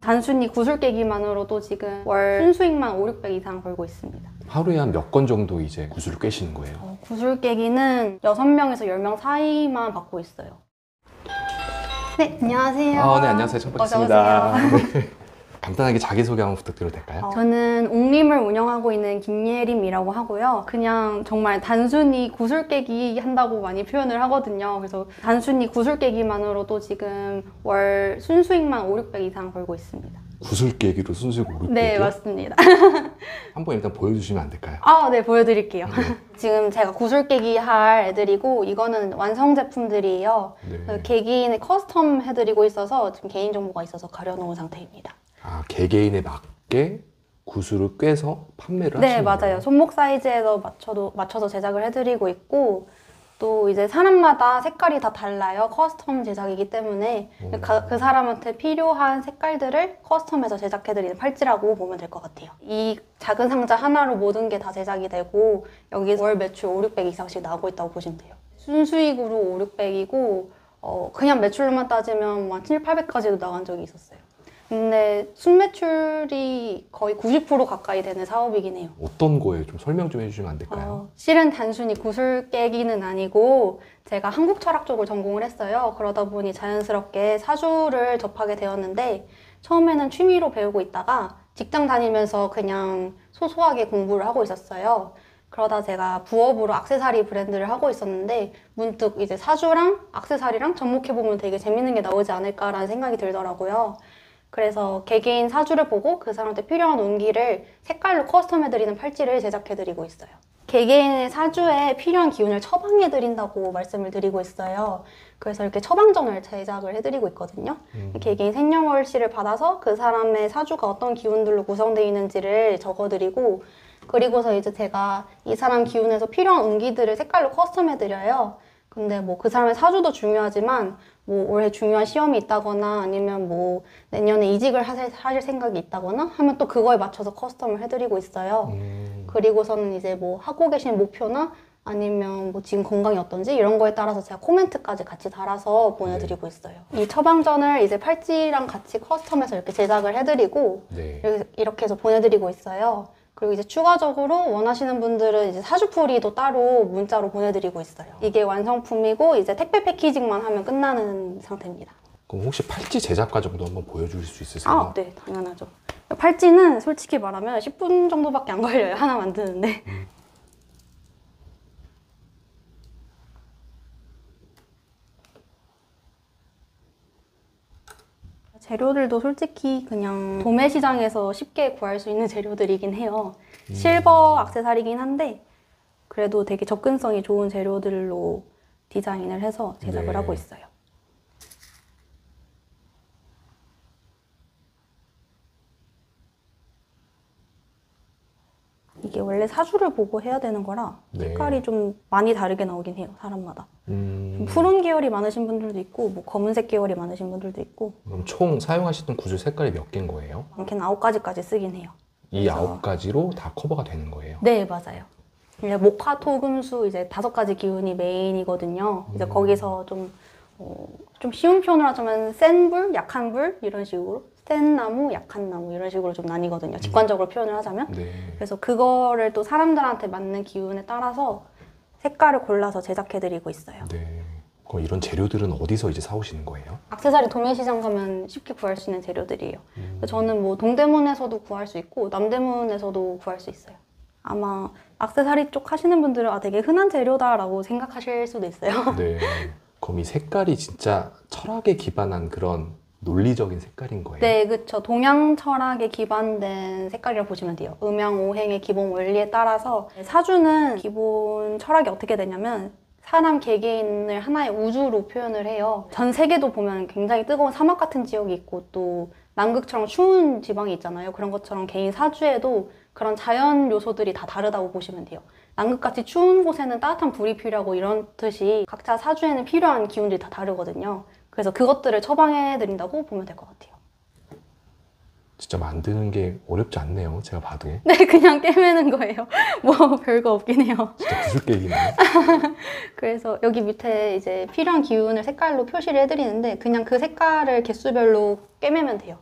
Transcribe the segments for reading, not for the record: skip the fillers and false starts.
단순히 구슬 깨기만으로도 지금 월 순수익만 5, 600 이상 벌고 있습니다. 하루에 한 몇 건 정도 이제 구슬을 꿰시는 거예요? 구슬 깨기는 6명에서 10명 사이만 받고 있어요. 네, 안녕하세요. 네, 안녕하세요. 처음 어서 뵙겠습니다. 오세요. 네. 간단하게 자기소개 한번 부탁드려도 될까요? 저는 옥림을 운영하고 있는 김예림이라고 하고요. 그냥 정말 단순히 구슬 깨기 한다고 많이 표현을 하거든요. 그래서 단순히 구슬 깨기만으로도 지금 월 순수익만 5, 600 이상 벌고 있습니다. 구슬 깨기로 순수익 5, 600이요? 네, 맞습니다. 한번 일단 보여주시면 안 될까요? 네, 보여드릴게요. 지금 제가 구슬 깨기 할 애들이고 이거는 완성 제품들이에요. 네. 개개인의 커스텀 해드리고 있어서 지금 개인정보가 있어서 가려놓은 상태입니다. 개개인에 맞게 구슬을 꿰서 판매를 네, 하시는 맞아요. 거예요? 손목 사이즈에도 맞춰서 제작을 해드리고 있고 또 이제 사람마다 색깔이 다 달라요. 커스텀 제작이기 때문에 그 사람한테 필요한 색깔들을 커스텀해서 제작해드리는 팔찌라고 보면 될 것 같아요. 이 작은 상자 하나로 모든 게 다 제작이 되고 여기 월 매출 5, 600 이상씩 나오고 있다고 보시면 돼요. 순수익으로 5, 600이고 그냥 매출로만 따지면 한 7, 800까지도 나간 적이 있었어요. 근데 순매출이 거의 90% 가까이 되는 사업이긴 해요. 어떤 거예요? 좀 설명 좀 해주시면 안 될까요? 실은 단순히 구슬 깨기는 아니고 제가 한국 철학 쪽을 전공을 했어요. 그러다 보니 자연스럽게 사주를 접하게 되었는데 처음에는 취미로 배우고 있다가 직장 다니면서 그냥 소소하게 공부를 하고 있었어요. 그러다 제가 부업으로 액세서리 브랜드를 하고 있었는데 문득 이제 사주랑 액세서리랑 접목해보면 되게 재밌는 게 나오지 않을까라는 생각이 들더라고요. 그래서 개개인 사주를 보고 그 사람한테 필요한 운기를 색깔로 커스텀해드리는 팔찌를 제작해드리고 있어요. 개개인의 사주에 필요한 기운을 처방해드린다고 말씀을 드리고 있어요. 그래서 이렇게 처방전을 제작을 해드리고 있거든요. 개개인 생년월일을 받아서 그 사람의 사주가 어떤 기운들로 구성되어 있는지를 적어드리고 그리고서 이제 제가 이 사람 기운에서 필요한 운기들을 색깔로 커스텀해드려요. 근데 뭐 그 사람의 사주도 중요하지만 뭐 올해 중요한 시험이 있다거나 아니면 뭐 내년에 이직을 하실 생각이 있다거나 하면 또 그거에 맞춰서 커스텀을 해드리고 있어요. 그리고서는 이제 뭐 하고 계신 목표나 아니면 뭐 지금 건강이 어떤지 이런 거에 따라서 제가 코멘트까지 같이 달아서 보내드리고 있어요. 이 처방전을 이제 팔찌랑 같이 커스텀해서 이렇게 제작을 해드리고 이렇게 해서 보내드리고 있어요. 그리고 이제 추가적으로 원하시는 분들은 이제 사주풀이도 따로 문자로 보내드리고 있어요. 이게 완성품이고 이제 택배 패키징만 하면 끝나는 상태입니다. 그럼 혹시 팔찌 제작 과정도 한번 보여줄 수 있으세요? 네, 당연하죠. 팔찌는 솔직히 말하면 10분 정도밖에 안 걸려요. 하나 만드는데. 재료들도 솔직히 그냥 도매 시장에서 쉽게 구할 수 있는 재료들이긴 해요. 실버 액세서리긴 한데 그래도 되게 접근성이 좋은 재료들로 디자인을 해서 제작을 하고 있어요. 이게 원래 사주를 보고 해야 되는 거라 색깔이 좀 많이 다르게 나오긴 해요, 사람마다. 좀 푸른 계열이 많으신 분들도 있고 뭐 검은색 계열이 많으신 분들도 있고. 그럼 총 사용하시던 구슬 색깔이 몇 개인 거예요? 많게는 9가지까지 쓰긴 해요. 이 9가지로 다 커버가 되는 거예요? 네, 맞아요. 목화, 토, 금수 이제 5가지 기운이 메인이거든요. 이제 거기서 좀 쉬운 표현으로 하자면 센 불, 약한 불 이런 식으로 센 나무, 약한 나무 이런 식으로 좀 나뉘거든요. 직관적으로 표현을 하자면. 그래서 그거를 또 사람들한테 맞는 기운에 따라서 색깔을 골라서 제작해드리고 있어요. 그럼 이런 재료들은 어디서 이제 사오시는 거예요? 액세서리 도매시장 가면 쉽게 구할 수 있는 재료들이에요. 저는 뭐 동대문에서도 구할 수 있고 남대문에서도 구할 수 있어요. 아마 액세서리 쪽 하시는 분들은 되게 흔한 재료다라고 생각하실 수도 있어요. 그럼 이 색깔이 진짜 철학에 기반한 그런 논리적인 색깔인 거예요? 네, 그렇죠. 동양 철학에 기반된 색깔이라고 보시면 돼요. 음양오행의 기본 원리에 따라서 사주는 기본 철학이 어떻게 되냐면 사람 개개인을 하나의 우주로 표현을 해요. 전 세계도 보면 굉장히 뜨거운 사막 같은 지역이 있고 또 남극처럼 추운 지방이 있잖아요. 그런 것처럼 개인 사주에도 그런 자연 요소들이 다 다르다고 보시면 돼요. 남극같이 추운 곳에는 따뜻한 불이 필요하고 이런 듯이 각자 사주에는 필요한 기운들이 다 다르거든요. 그래서 그것들을 처방해드린다고 보면 될 것 같아요. 진짜 만드는 게 어렵지 않네요, 제가 봐도. 네, 그냥 꿰매는 거예요. 뭐 별거 없긴 해요. 진짜 구슬 깨기네. 그래서 여기 밑에 이제 필요한 기운을 색깔로 표시를 해드리는데 그냥 그 색깔을 개수별로 꿰매면 돼요.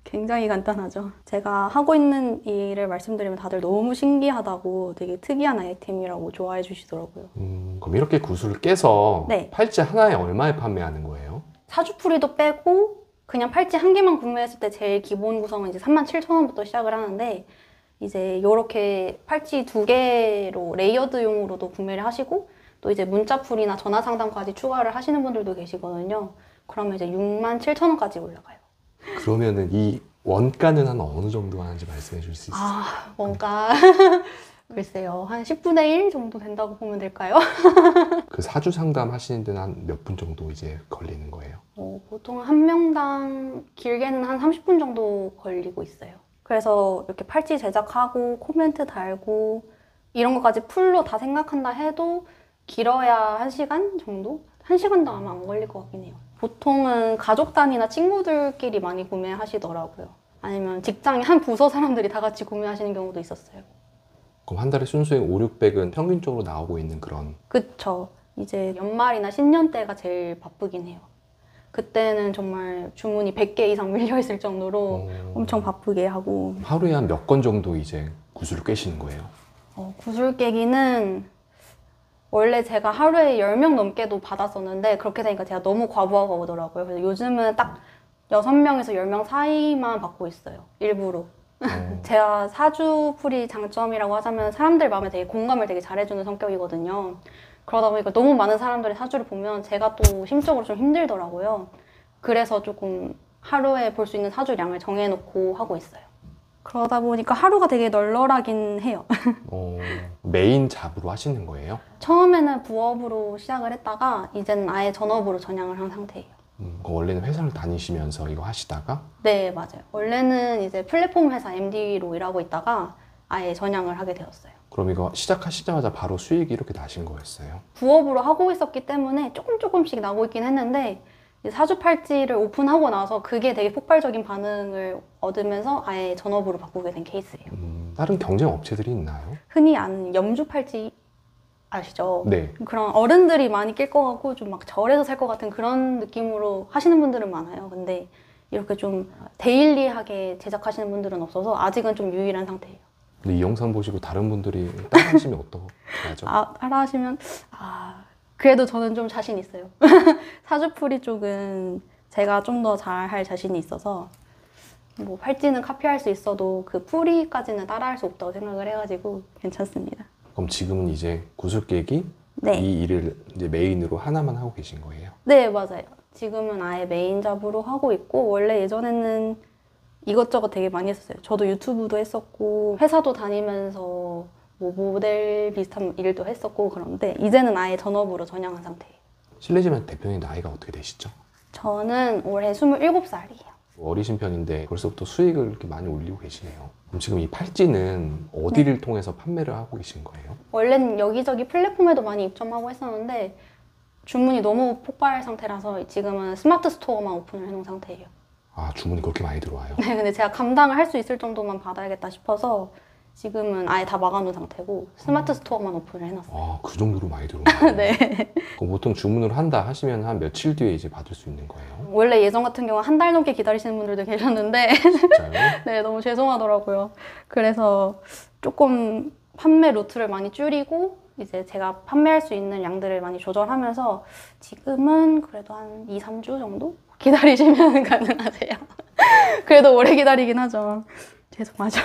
굉장히 간단하죠. 제가 하고 있는 일을 말씀드리면 다들 너무 신기하다고 되게 특이한 아이템이라고 좋아해 주시더라고요. 그럼 이렇게 구슬을 깨서 네. 팔찌 하나에 얼마에 판매하는 거예요? 사주풀이도 빼고 그냥 팔찌 한 개만 구매했을 때 제일 기본 구성은 이제 37,000원부터 시작을 하는데 이제 이렇게 팔찌 2개로 레이어드용으로도 구매를 하시고 또 이제 문자풀이나 전화 상담까지 추가를 하시는 분들도 계시거든요. 그러면 이제 67,000원까지 올라가요. 그러면은 이 원가는 한 어느 정도 하는지 말씀해 줄 수 있어요? 뭔가 글쎄요. 한 10분의 1 정도 된다고 보면 될까요? 그 사주 상담 하시는 데는 한 몇 분 정도 이제 걸리는 거예요? 보통 한 명당 길게는 한 30분 정도 걸리고 있어요. 그래서 이렇게 팔찌 제작하고 코멘트 달고 이런 것까지 풀로 다 생각한다 해도 길어야 1시간 정도? 1시간도 아마 안 걸릴 것 같긴 해요. 보통은 가족 단위나 친구들끼리 많이 구매하시더라고요. 아니면 직장의 한 부서 사람들이 다 같이 구매하시는 경우도 있었어요. 그럼 한 달에 순수익 5, 600은 평균적으로 나오고 있는 그런. 그쵸. 이제 연말이나 신년 때가 제일 바쁘긴 해요. 그때는 정말 주문이 100개 이상 밀려있을 정도로 엄청 바쁘게 하고. 하루에 한 몇 건 정도 이제 구슬을 깨시는 거예요? 구슬 깨기는 원래 제가 하루에 10명 넘게도 받았었는데 그렇게 되니까 제가 너무 과부하가 오더라고요. 그래서 요즘은 딱 6명에서 10명 사이만 받고 있어요. 일부러. 제가 사주풀이 장점이라고 하자면 사람들 마음에 되게 공감을 되게 잘해주는 성격이거든요. 그러다 보니까 너무 많은 사람들의 사주를 보면 제가 또 심적으로 좀 힘들더라고요. 그래서 조금 하루에 볼 수 있는 사주량을 정해놓고 하고 있어요. 그러다 보니까 하루가 되게 널널하긴 해요. 메인 잡으로 하시는 거예요? 처음에는 부업으로 시작을 했다가 이제는 아예 전업으로 전향을 한 상태예요. 그럼 원래는 회사를 다니시면서 이거 하시다가? 네, 맞아요. 원래는 이제 플랫폼 회사 MD로 일하고 있다가 아예 전향을 하게 되었어요. 그럼 이거 시작하시자마자 바로 수익이 이렇게 나신 거였어요? 부업으로 하고 있었기 때문에 조금씩 나고 있긴 했는데 이제 사주팔찌를 오픈하고 나서 그게 되게 폭발적인 반응을 얻으면서 아예 전업으로 바꾸게 된 케이스예요. 다른 경쟁 업체들이 있나요? 흔히 아는 염주팔찌 아시죠? 네. 그런 어른들이 많이 낄 것 같고 좀 막 절에서 살 것 같은 그런 느낌으로 하시는 분들은 많아요. 근데 이렇게 좀 데일리하게 제작하시는 분들은 없어서 아직은 좀 유일한 상태예요. 근데 이 영상 보시고 다른 분들이 따라 하시면 어떡하죠? 따라 하시면 그래도 저는 좀 자신 있어요. 사주풀이 쪽은 제가 좀 더 잘할 자신이 있어서 뭐 팔찌는 카피할 수 있어도 그 풀이까지는 따라할 수 없다고 생각을 해가지고 괜찮습니다. 그럼 지금은 이제 구슬 깨기 네. 이 일을 이제 메인으로 하나만 하고 계신 거예요? 네, 맞아요. 지금은 아예 메인 잡으로 하고 있고 원래 예전에는 이것저것 되게 많이 했었어요. 저도 유튜브도 했었고 회사도 다니면서 뭐 모델 비슷한 일도 했었고 그런데 이제는 아예 전업으로 전향한 상태예요. 실례지만 대표님 나이가 어떻게 되시죠? 저는 올해 27살이에요. 어리신 편인데 벌써부터 수익을 이렇게 많이 올리고 계시네요. 그럼 지금 이 팔찌는 어디를 통해서 판매를 하고 계신 거예요? 원래는 여기저기 플랫폼에도 많이 입점하고 했었는데 주문이 너무 폭발 상태라서 지금은 스마트 스토어만 오픈을 해놓은 상태예요. 주문이 그렇게 많이 들어와요? 네, 근데 제가 감당을 할 수 있을 정도만 받아야겠다 싶어서 지금은 아예 다 막아놓은 상태고 스마트 스토어만 오픈을 해놨어요. 그 정도로 많이 들어오나요? 네. 그럼 보통 주문을 한다 하시면 한 며칠 뒤에 이제 받을 수 있는 거예요? 원래 예전 같은 경우 한 달 넘게 기다리시는 분들도 계셨는데 진짜요? 네, 너무 죄송하더라고요. 그래서 조금 판매 루트를 많이 줄이고 이제 제가 판매할 수 있는 양들을 많이 조절하면서 지금은 그래도 한 2, 3주 정도 기다리시면 가능하세요. 그래도 오래 기다리긴 하죠. 죄송하죠.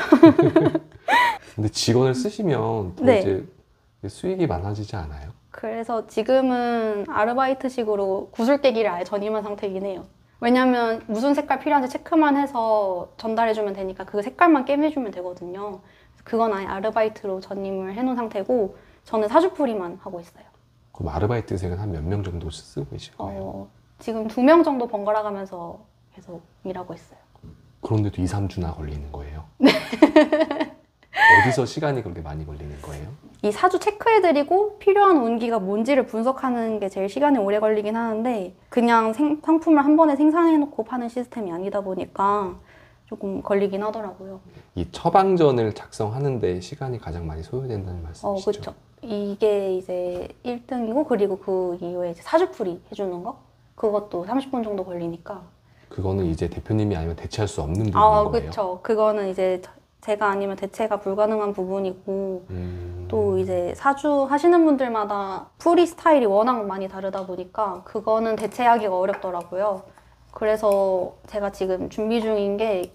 근데 직원을 쓰시면 또 네. 이제 수익이 많아지지 않아요? 그래서 지금은 아르바이트식으로 구슬 깨기를 아예 전임한 상태이긴 해요. 왜냐면 무슨 색깔 필요한지 체크만 해서 전달해주면 되니까 그 색깔만 게임해주면 되거든요. 그건 아예 아르바이트로 전임을 해놓은 상태고 저는 사주풀이만 하고 있어요. 그럼 아르바이트생은 한 몇 명 정도 쓰고 계실 거예요? 지금 2명 정도 번갈아 가면서 계속 일하고 있어요. 그런데도 2, 3주나 걸리는 거예요? 어디서 시간이 그렇게 많이 걸리는 거예요? 이 사주 체크해드리고 필요한 운기가 뭔지를 분석하는 게 제일 시간이 오래 걸리긴 하는데 그냥 상품을 한 번에 생산해놓고 파는 시스템이 아니다 보니까 조금 걸리긴 하더라고요. 이 처방전을 작성하는데 시간이 가장 많이 소요된다는 말씀이시죠? 그렇죠. 이게 이제 1등이고 그리고 그 이후에 이제 사주풀이 해주는 거? 그것도 30분 정도 걸리니까 그거는 이제 대표님이 아니면 대체할 수 없는 부분인 아, 거예요? 그쵸. 그거는 이제 제가 아니면 대체가 불가능한 부분이고, 또 이제 사주 하시는 분들마다 풀이 스타일이 워낙 많이 다르다 보니까 그거는 대체하기가 어렵더라고요. 그래서 제가 지금 준비 중인 게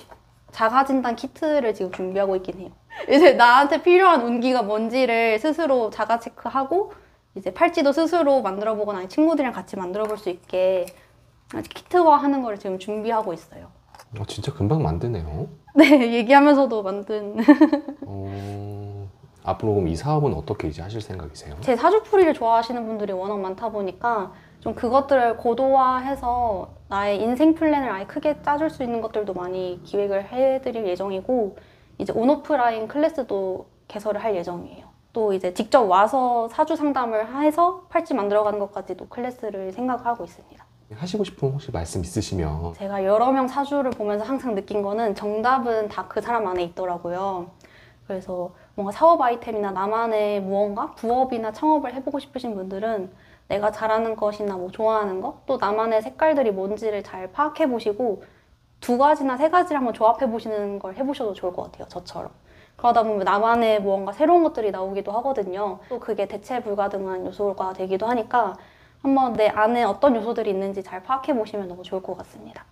자가진단 키트를 지금 준비하고 있긴 해요. 이제 나한테 필요한 운기가 뭔지를 스스로 자가 체크하고 이제 팔찌도 스스로 만들어 보거나 아니면 친구들이랑 같이 만들어 볼 수 있게 키트화 하는 걸 지금 준비하고 있어요. 진짜 금방 만드네요. 네, 얘기하면서도 만든. 앞으로 그럼 이 사업은 어떻게 이제 하실 생각이세요? 제 사주풀이를 좋아하시는 분들이 워낙 많다 보니까 좀 그것들을 고도화해서 나의 인생 플랜을 아예 크게 짜줄 수 있는 것들도 많이 기획을 해드릴 예정이고, 이제 온오프라인 클래스도 개설을 할 예정이에요. 또 이제 직접 와서 사주 상담을 해서 팔찌 만들어가는 것까지도 클래스를 생각하고 있습니다. 하시고 싶은 혹시 말씀 있으시면 제가 여러 명 사주를 보면서 항상 느낀 거는 정답은 다 그 사람 안에 있더라고요. 그래서 뭔가 사업 아이템이나 나만의 무언가 부업이나 창업을 해보고 싶으신 분들은 내가 잘하는 것이나 뭐 좋아하는 것, 또 나만의 색깔들이 뭔지를 잘 파악해 보시고 2가지나 3가지를 한번 조합해 보시는 걸 해보셔도 좋을 것 같아요. 저처럼. 그러다 보면 나만의 무언가 새로운 것들이 나오기도 하거든요. 또 그게 대체 불가능한 요소가 되기도 하니까 한번 내 안에 어떤 요소들이 있는지 잘 파악해 보시면 너무 좋을 것 같습니다.